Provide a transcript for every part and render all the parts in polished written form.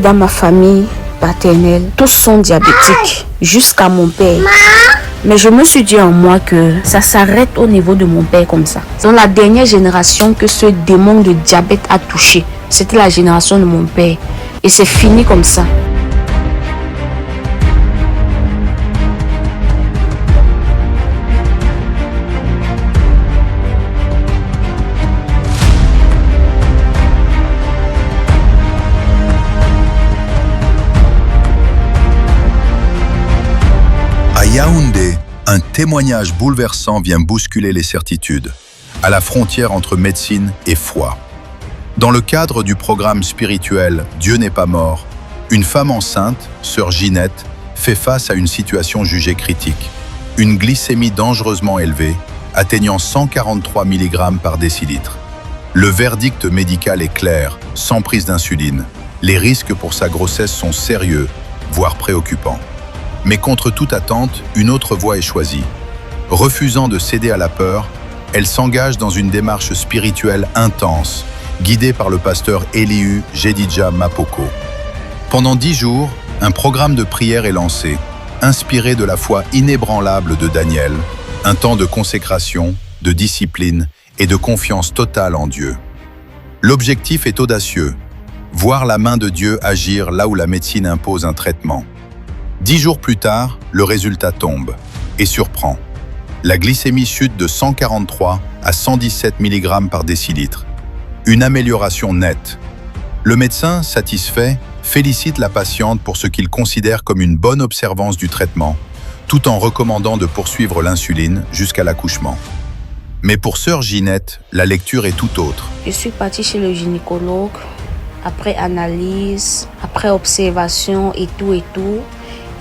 Dans ma famille paternelle, tous sont diabétiques, jusqu'à mon père. Mais je me suis dit en moi que ça s'arrête au niveau de mon père comme ça. C'est la dernière génération que ce démon de diabète a touché. C'était la génération de mon père. Et c'est fini comme ça. À Yaoundé, un témoignage bouleversant vient bousculer les certitudes, à la frontière entre médecine et foi. Dans le cadre du programme spirituel « Dieu n'est pas mort », une femme enceinte, sœur Ginette, fait face à une situation jugée critique. Une glycémie dangereusement élevée, atteignant 143 mg par décilitre. Le verdict médical est clair, sans prise d'insuline. Les risques pour sa grossesse sont sérieux, voire préoccupants. Mais contre toute attente, une autre voie est choisie. Refusant de céder à la peur, elle s'engage dans une démarche spirituelle intense, guidée par le pasteur Elihu Jedidja Mapoko. Pendant 10 jours, un programme de prière est lancé, inspiré de la foi inébranlable de Daniel, un temps de consécration, de discipline et de confiance totale en Dieu. L'objectif est audacieux, voir la main de Dieu agir là où la médecine impose un traitement. 10 jours plus tard, le résultat tombe et surprend. La glycémie chute de 143 à 117 mg par décilitre. Une amélioration nette. Le médecin, satisfait, félicite la patiente pour ce qu'il considère comme une bonne observance du traitement, tout en recommandant de poursuivre l'insuline jusqu'à l'accouchement. Mais pour sœur Ginette, la lecture est tout autre. Je suis partie chez le gynécologue, après analyse, après observation et tout.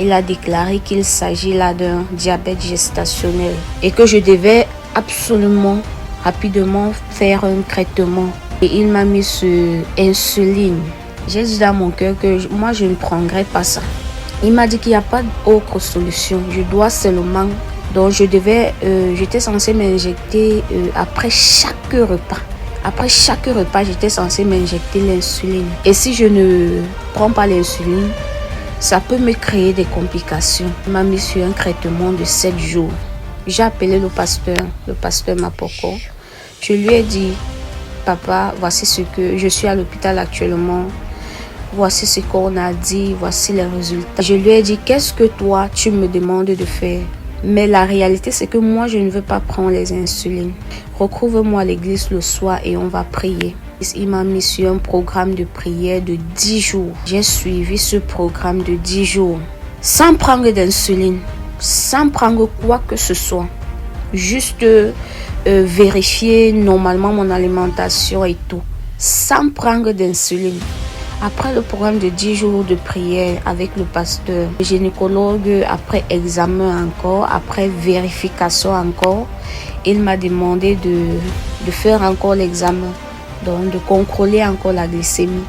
Il a déclaré qu'il s'agit là d'un diabète gestationnel et que je devais absolument, rapidement faire un traitement. Et il m'a mis sur insuline. J'ai dit dans mon cœur que moi, je ne prendrais pas ça. Il m'a dit qu'il n'y a pas d'autre solution. Je dois seulement... Donc, j'étais censée m'injecter après chaque repas. Après chaque repas, j'étais censée m'injecter l'insuline. Et si je ne prends pas l'insuline, ça peut me créer des complications. Il m'a mis sur un traitement de 7 jours. J'ai appelé le pasteur Mapoko. Je lui ai dit, papa, voici ce que je suis à l'hôpital actuellement. Voici ce qu'on a dit, voici les résultats. Je lui ai dit, qu'est-ce que toi, tu me demandes de faire? Mais la réalité, c'est que moi, je ne veux pas prendre les insulines. Recouvre-moi à l'église le soir et on va prier. Il m'a mis sur un programme de prière de 10 jours. J'ai suivi ce programme de 10 jours sans prendre d'insuline, sans prendre quoi que ce soit. Juste vérifier normalement mon alimentation et tout, sans prendre d'insuline. Après le programme de 10 jours de prière avec le pasteur, le gynécologue, après examen encore, après vérification encore, il m'a demandé de faire encore l'examen. Donc, de contrôler encore la glycémie.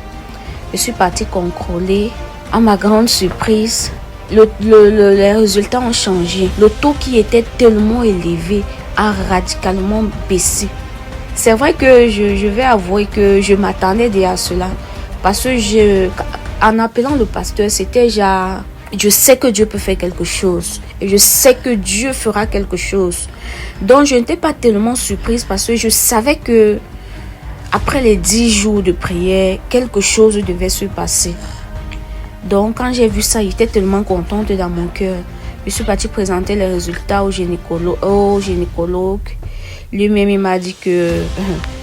Je suis partie contrôler. À ma grande surprise, les résultats ont changé. Le taux qui était tellement élevé a radicalement baissé. C'est vrai que je vais avouer que je m'attendais déjà à cela. Parce que en appelant le pasteur, c'était déjà... Je sais que Dieu peut faire quelque chose. Et je sais que Dieu fera quelque chose. Donc, je n'étais pas tellement surprise parce que je savais que après les 10 jours de prière, quelque chose devait se passer. Donc, quand j'ai vu ça, j'étais tellement contente dans mon cœur. Je suis partie présenter les résultats au gynécologue. Lui-même, il m'a dit que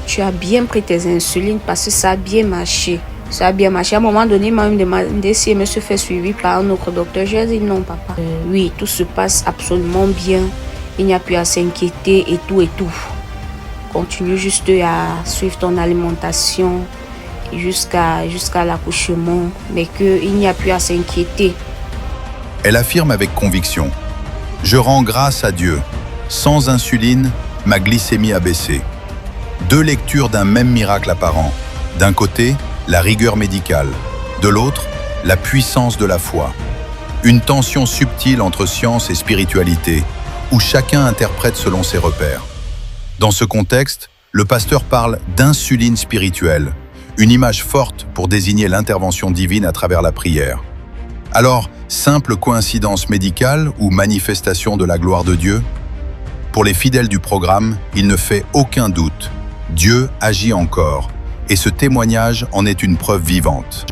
tu as bien pris tes insulines parce que ça a bien marché. Ça a bien marché. À un moment donné, il m'a demandé si elle se fait suivre par un autre docteur. Je lui ai dit non, papa. Oui, tout se passe absolument bien. Il n'y a plus à s'inquiéter et tout. Continue juste à suivre ton alimentation jusqu'à l'accouchement, mais qu'il n'y a plus à s'inquiéter. Elle affirme avec conviction « Je rends grâce à Dieu. Sans insuline, ma glycémie a baissé. » 2 lectures d'un même miracle apparent. D'un côté, la rigueur médicale. De l'autre, la puissance de la foi. Une tension subtile entre science et spiritualité, où chacun interprète selon ses repères. Dans ce contexte, le pasteur parle d'insuline spirituelle, une image forte pour désigner l'intervention divine à travers la prière. Alors, simple coïncidence médicale ou manifestation de la gloire de Dieu? Pour les fidèles du programme, il ne fait aucun doute. Dieu agit encore, et ce témoignage en est une preuve vivante.